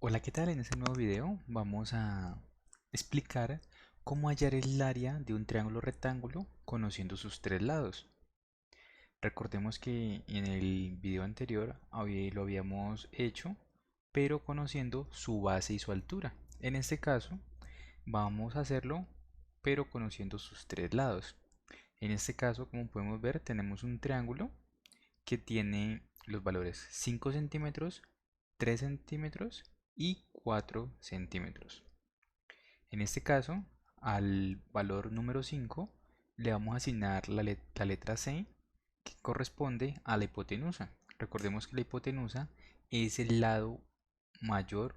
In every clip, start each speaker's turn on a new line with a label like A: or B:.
A: Hola, ¿qué tal? En este nuevo video vamos a explicar cómo hallar el área de un triángulo rectángulo conociendo sus tres lados. Recordemos que en el video anterior lo habíamos hecho, pero conociendo su base y su altura. En este caso vamos a hacerlo, pero conociendo sus tres lados. En este caso, como podemos ver, tenemos un triángulo que tiene los valores 5 centímetros, 3 centímetros y 4 centímetros. En este caso, al valor número 5 le vamos a asignar la letra C, que corresponde a la hipotenusa. Recordemos que la hipotenusa es el lado mayor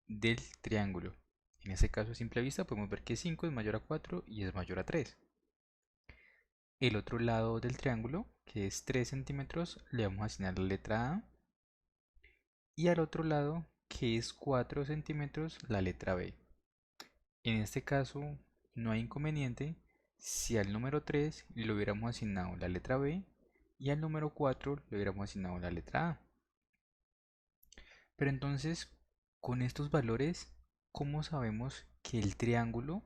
A: del triángulo. En este caso, a simple vista, podemos ver que 5 es mayor a 4 y es mayor a 3. El otro lado del triángulo, que es 3 centímetros, le vamos a asignar la letra A. Y al otro lado, que es 4 centímetros, la letra B. En este caso, no hay inconveniente si al número 3 le hubiéramos asignado la letra B y al número 4 le hubiéramos asignado la letra A. Pero entonces, con estos valores, ¿cómo sabemos que el triángulo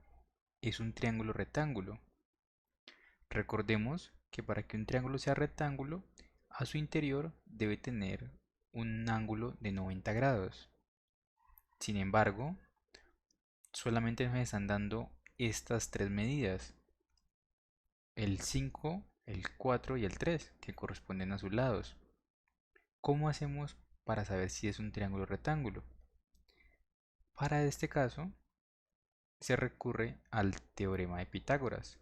A: es un triángulo rectángulo? Recordemos que para que un triángulo sea rectángulo, a su interior debe tener un ángulo de 90 grados. Sin embargo, solamente nos están dando estas tres medidas, el 5, el 4 y el 3, que corresponden a sus lados. ¿Cómo hacemos para saber si es un triángulo rectángulo? Para este caso, se recurre al teorema de Pitágoras,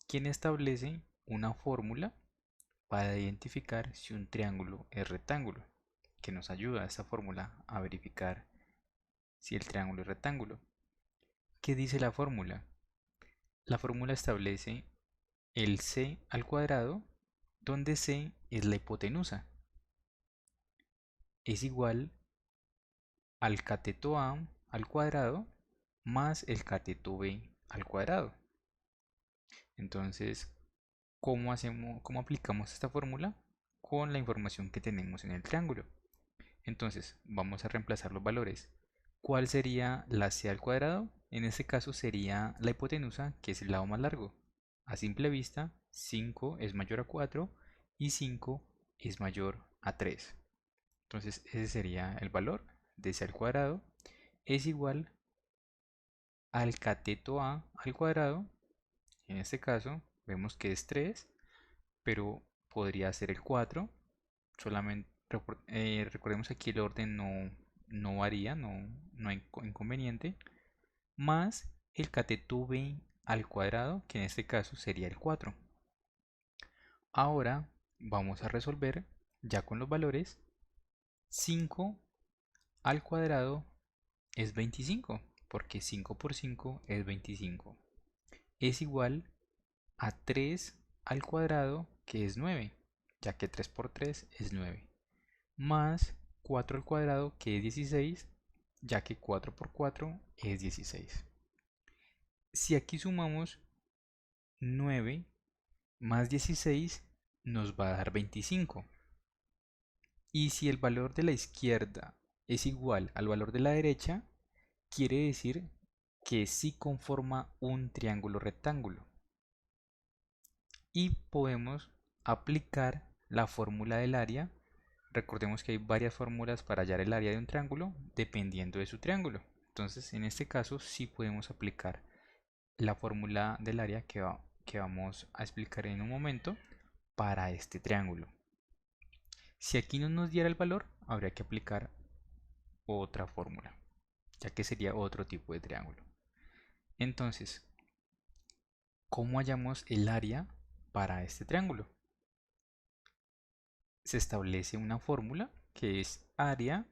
A: quien establece una fórmula para identificar si un triángulo es rectángulo, que nos ayuda a esta fórmula a verificar si el triángulo es rectángulo. ¿Qué dice la fórmula? La fórmula establece el c al cuadrado, donde c es la hipotenusa, es igual al cateto a al cuadrado más el cateto b al cuadrado. Entonces, ¿cómo aplicamos esta fórmula? Con la información que tenemos en el triángulo. Entonces, vamos a reemplazar los valores. ¿Cuál sería la c al cuadrado? En este caso sería la hipotenusa, que es el lado más largo. A simple vista, 5 es mayor a 4 y 5 es mayor a 3. Entonces, ese sería el valor de c al cuadrado. Es igual al cateto a al cuadrado. En este caso, vemos que es 3, pero podría ser el 4. Solamente recordemos aquí el orden no varía, no hay inconveniente, más el cateto b al cuadrado, que en este caso sería el 4. Ahora vamos a resolver ya con los valores. 5 al cuadrado es 25, porque 5 por 5 es 25. Es igual a 3 al cuadrado, que es 9, ya que 3 por 3 es 9. Más 4 al cuadrado, que es 16, ya que 4 por 4 es 16. Si aquí sumamos 9 más 16, nos va a dar 25. Y si el valor de la izquierda es igual al valor de la derecha, quiere decir que sí conforma un triángulo rectángulo. Y podemos aplicar la fórmula del área. Recordemos que hay varias fórmulas para hallar el área de un triángulo dependiendo de su triángulo. Entonces, en este caso sí podemos aplicar la fórmula del área que vamos a explicar en un momento para este triángulo. Si aquí no nos diera el valor, habría que aplicar otra fórmula, ya que sería otro tipo de triángulo. Entonces, ¿cómo hallamos el área para este triángulo? Se establece una fórmula que es área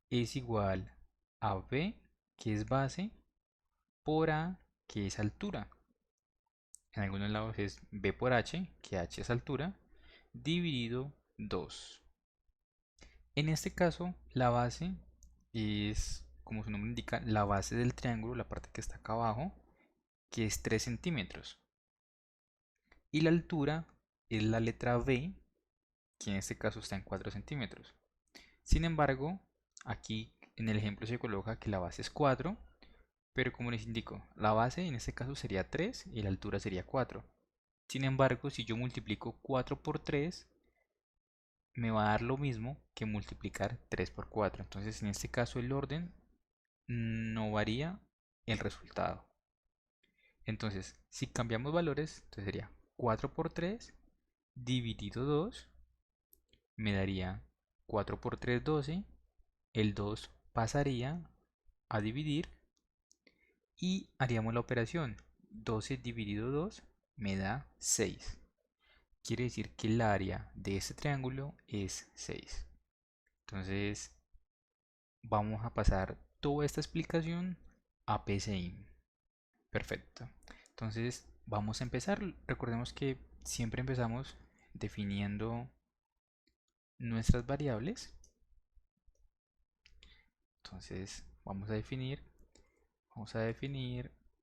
A: es igual a B, que es base, por A, que es altura. En algunos lados es B por H, que H es altura, dividido 2. En este caso, la base es, como su nombre indica, la base del triángulo, la parte que está acá abajo, que es 3 centímetros. Y la altura es la letra B, que en este caso está en 4 centímetros. Sin embargo, aquí en el ejemplo se coloca que la base es 4, pero como les indico, la base en este caso sería 3 y la altura sería 4. Sin embargo, si yo multiplico 4 por 3, me va a dar lo mismo que multiplicar 3 por 4. Entonces, en este caso, el orden no varía el resultado. Entonces, si cambiamos valores, entonces sería 4 por 3 dividido 2 me daría 4 por 3, 12. El 2 pasaría a dividir y haríamos la operación. 12 dividido 2 me da 6. Quiere decir que el área de este triángulo es 6. Entonces, vamos a pasar toda esta explicación a PCIN. Perfecto. Entonces, vamos a empezar. Recordemos que siempre empezamos definiendo nuestras variables. Entonces, vamos a definir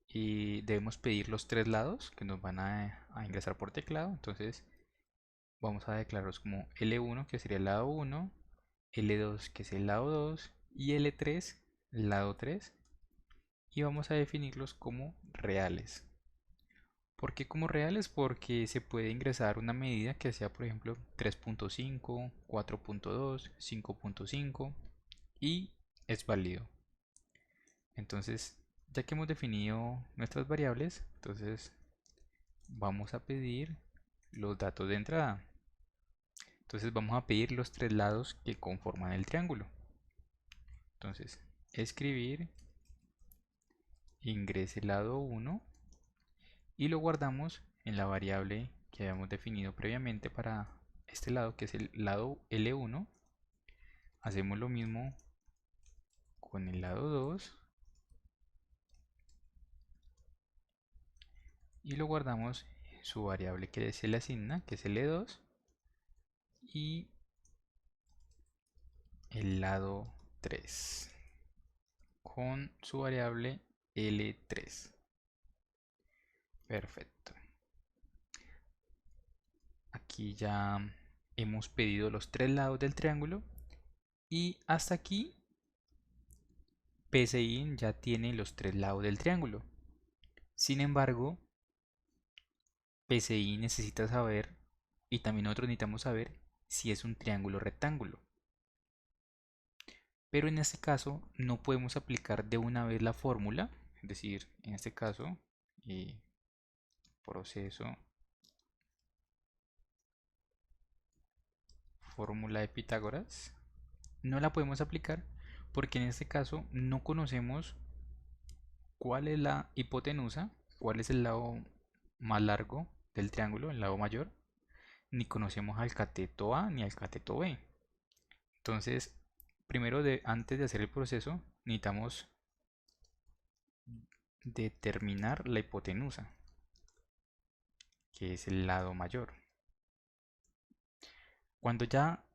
A: y debemos pedir los tres lados que nos van a ingresar por teclado. Entonces, vamos a declararlos como L1, que sería el lado 1, L2, que es el lado 2, y L3, el lado 3. Y vamos a definirlos como reales. ¿Por qué como reales? Porque se puede ingresar una medida que sea, por ejemplo, 3.5, 4.2, 5.5 y es válido. Entonces, ya que hemos definido nuestras variables, entonces vamos a pedir los datos de entrada. Entonces vamos a pedir los tres lados que conforman el triángulo. Entonces, escribir ingrese lado 1 y lo guardamos en la variable que habíamos definido previamente para este lado, que es el lado L1. Hacemos lo mismo con el lado 2 y lo guardamos en su variable que se le asigna, que es L2, y el lado 3 con su variable L3. Perfecto. Aquí ya hemos pedido los tres lados del triángulo y hasta aquí PCIN ya tiene los tres lados del triángulo. Sin embargo, PCI necesita saber, y también nosotros necesitamos saber, si es un triángulo rectángulo. Pero en este caso no podemos aplicar de una vez la fórmula, es decir, en este caso, proceso, fórmula de Pitágoras, no la podemos aplicar porque en este caso no conocemos cuál es la hipotenusa, cuál es el lado más largo del triángulo, el lado mayor, ni conocemos al cateto A ni al cateto B. Entonces, primero antes de hacer el proceso, necesitamos determinar la hipotenusa, que es el lado mayor. Cuando ya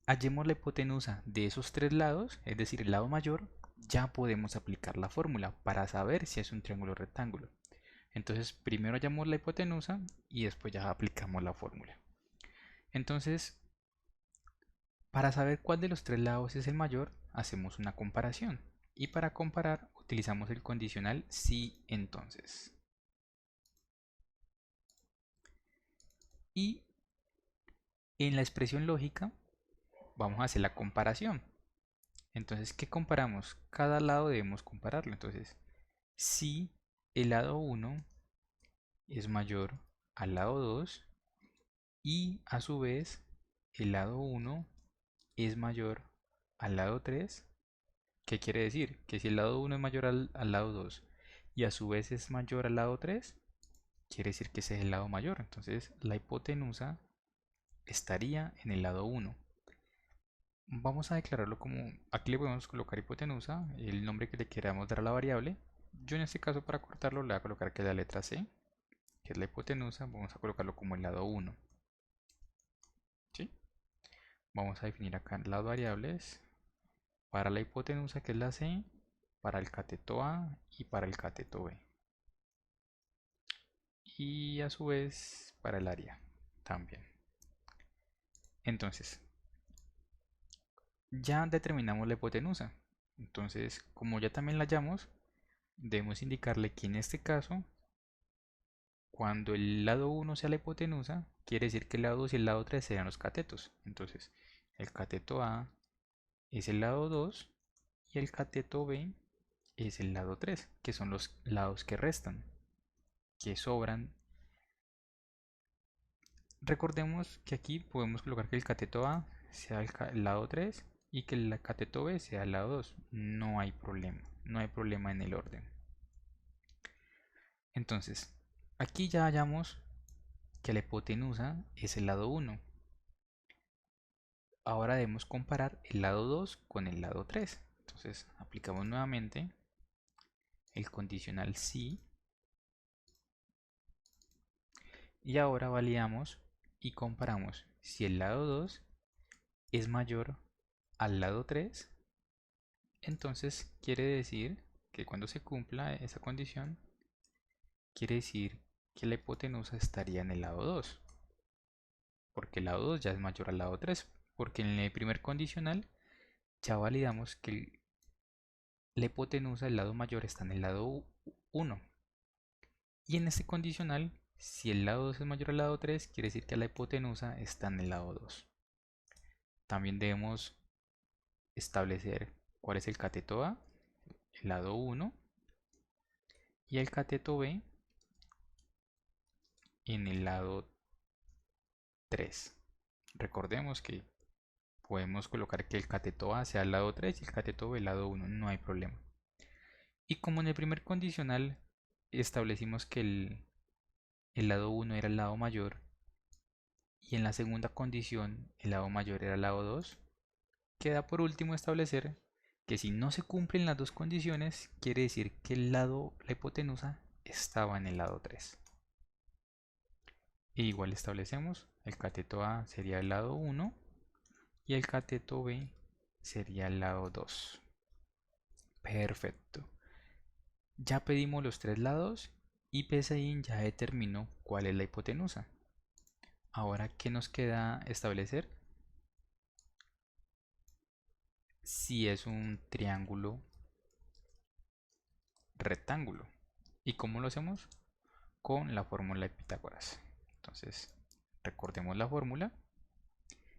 A: hallemos la hipotenusa de esos tres lados, es decir, el lado mayor, ya podemos aplicar la fórmula para saber si es un triángulo rectángulo. Entonces, primero hallamos la hipotenusa y después ya aplicamos la fórmula. Entonces, para saber cuál de los tres lados es el mayor, hacemos una comparación. Y para comparar, utilizamos el condicional si entonces. Y en la expresión lógica, vamos a hacer la comparación. Entonces, ¿qué comparamos? Cada lado debemos compararlo. Entonces, si el lado 1 es mayor al lado 2 y a su vez el lado 1 es mayor al lado 3, ¿qué quiere decir? Que si el lado 1 es mayor al lado 2 y a su vez es mayor al lado 3, quiere decir que ese es el lado mayor. Entonces, la hipotenusa estaría en el lado 1. Vamos a declararlo como, aquí le podemos colocar hipotenusa, el nombre que le queramos dar a la variable. Yo en este caso para cortarlo le voy a colocar que es la letra C, que es la hipotenusa, vamos a colocarlo como el lado 1. ¿Sí? Vamos a definir acá las variables para la hipotenusa que es la C, para el cateto A y para el cateto B. Y a su vez para el área también. Entonces, ya determinamos la hipotenusa. Entonces, como ya también la hallamos, debemos indicarle que en este caso, cuando el lado 1 sea la hipotenusa, quiere decir que el lado 2 y el lado 3 serán los catetos. Entonces, el cateto A es el lado 2 y el cateto B es el lado 3, que son los lados que restan, que sobran. Recordemos que aquí podemos colocar que el cateto A sea el lado 3 y que el cateto B sea el lado 2. No hay problema, no hay problema en el orden. Entonces, aquí ya hallamos que la hipotenusa es el lado 1. Ahora debemos comparar el lado 2 con el lado 3. Entonces, aplicamos nuevamente el condicional si y ahora validamos y comparamos si el lado 2 es mayor al lado 3. Entonces quiere decir que cuando se cumpla esa condición, quiere decir que la hipotenusa estaría en el lado 2, porque el lado 2 ya es mayor al lado 3, porque en el primer condicional ya validamos que la hipotenusa, el lado mayor, está en el lado 1. Y en este condicional, si el lado 2 es mayor al lado 3, quiere decir que la hipotenusa está en el lado 2. También debemos establecer cuál es el cateto A, el lado 1, y el cateto B en el lado 3. Recordemos que podemos colocar que el cateto A sea el lado 3 y el cateto B el lado 1, no hay problema. Y como en el primer condicional establecimos que el lado 1 era el lado mayor y en la segunda condición el lado mayor era el lado 2, queda por último establecer que si no se cumplen las dos condiciones, quiere decir que la hipotenusa estaba en el lado 3. E igual establecemos, el cateto A sería el lado 1 y el cateto B sería el lado 2. Perfecto. Ya pedimos los tres lados y PSI ya determinó cuál es la hipotenusa. Ahora, ¿qué nos queda establecer? Si es un triángulo rectángulo. ¿Y cómo lo hacemos? Con la fórmula de Pitágoras. Entonces, recordemos la fórmula.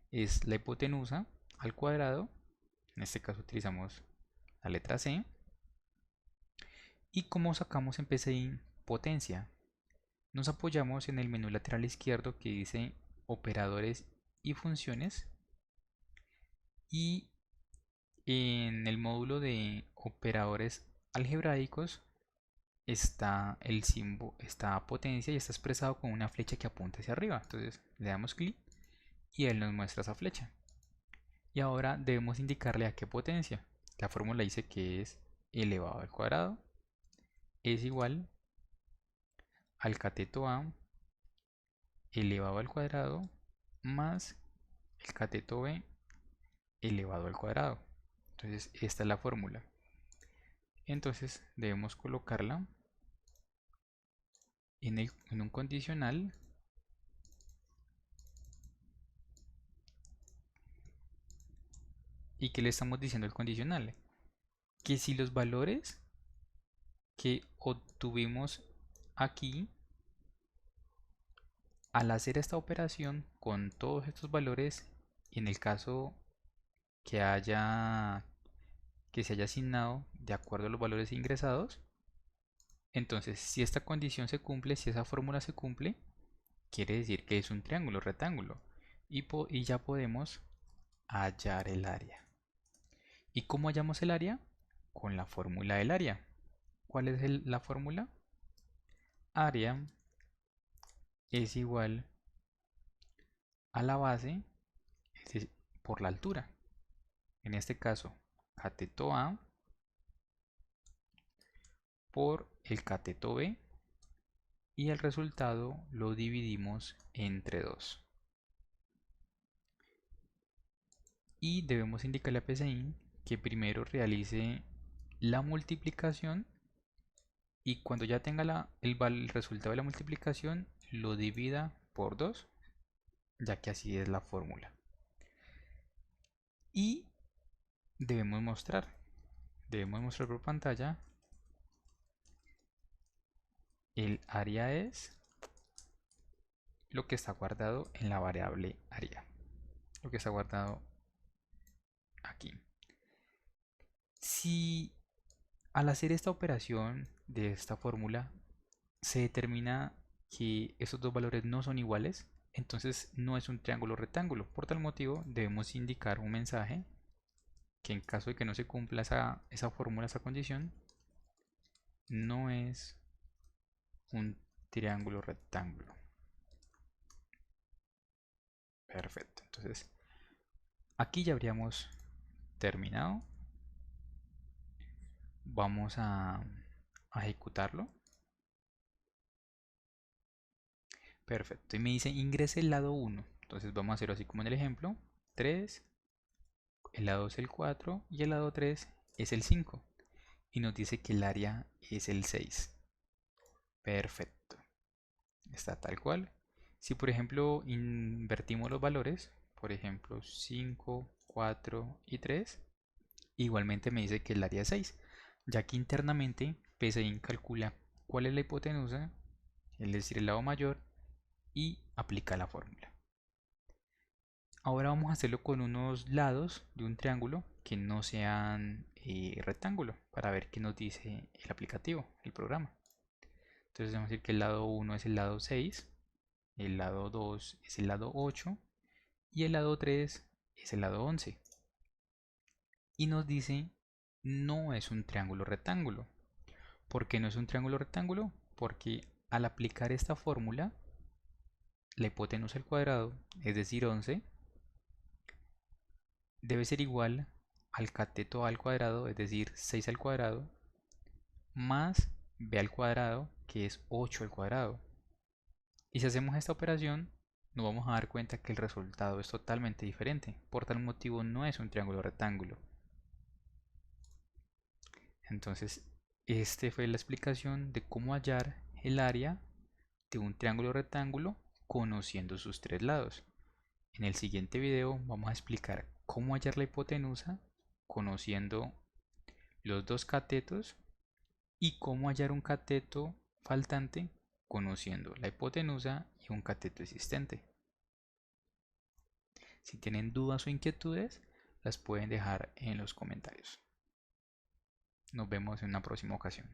A: Es la hipotenusa al cuadrado. En este caso utilizamos la letra C. ¿Y cómo sacamos en PSI potencia? Nos apoyamos en el menú lateral izquierdo que dice operadores y funciones. Y en el módulo de operadores algebraicos está el símbolo, está potencia y está expresado con una flecha que apunta hacia arriba. Entonces le damos clic y él nos muestra esa flecha. Y ahora debemos indicarle a qué potencia. La fórmula dice que es elevado al cuadrado es igual al cateto A elevado al cuadrado más el cateto B elevado al cuadrado. Entonces esta es la fórmula. Entonces debemos colocarla en un condicional. ¿Y qué le estamos diciendo al condicional? Que si los valores que obtuvimos aquí, al hacer esta operación con todos estos valores, en el caso que que se haya asignado de acuerdo a los valores ingresados, entonces si esta condición se cumple, si esa fórmula se cumple, quiere decir que es un triángulo rectángulo y ya podemos hallar el área. ¿Y cómo hallamos el área? Con la fórmula del área. ¿Cuál es la fórmula? Área es igual a la base por la altura. En este caso, cateto A por el cateto B y el resultado lo dividimos entre 2. Y debemos indicarle a PSI que primero realice la multiplicación y cuando ya tenga el resultado de la multiplicación lo divida por 2, ya que así es la fórmula. Y debemos mostrar debemos mostrar por pantalla. El área es lo que está guardado en la variable área, lo que está guardado aquí. Si al hacer esta operación de esta fórmula se determina que esos dos valores no son iguales, entonces no es un triángulo rectángulo. Por tal motivo debemos indicar un mensaje que en caso de que no se cumpla esa fórmula, esa condición, no es un triángulo rectángulo. Perfecto. Entonces aquí ya habríamos terminado. Vamos a ejecutarlo. Perfecto. Y me dice ingrese el lado 1. Entonces vamos a hacerlo así como en el ejemplo. 3, el lado 2 es el 4 y el lado 3 es el 5. Y nos dice que el área es el 6. Perfecto. Está tal cual. Si por ejemplo invertimos los valores, por ejemplo 5, 4 y 3, igualmente me dice que el área es 6, ya que internamente PSIN calcula cuál es la hipotenusa, es decir, el lado mayor, y aplica la fórmula. Ahora vamos a hacerlo con unos lados de un triángulo que no sean rectángulo, para ver qué nos dice el aplicativo, el programa. Entonces vamos a decir que el lado 1 es el lado 6, el lado 2 es el lado 8 y el lado 3 es el lado 11. Y nos dice no es un triángulo rectángulo. ¿Por qué no es un triángulo rectángulo? Porque al aplicar esta fórmula, la hipotenusa al cuadrado, es decir 11, debe ser igual al cateto a al cuadrado, es decir 6 al cuadrado, más b al cuadrado, que es 8 al cuadrado. Y si hacemos esta operación, nos vamos a dar cuenta que el resultado es totalmente diferente. Por tal motivo no es un triángulo rectángulo. Entonces, esta fue la explicación de cómo hallar el área de un triángulo rectángulo conociendo sus tres lados. En el siguiente video vamos a explicar cómo hallar la hipotenusa conociendo los dos catetos y cómo hallar un cateto faltante conociendo la hipotenusa y un cateto existente. Si tienen dudas o inquietudes, las pueden dejar en los comentarios. Nos vemos en una próxima ocasión.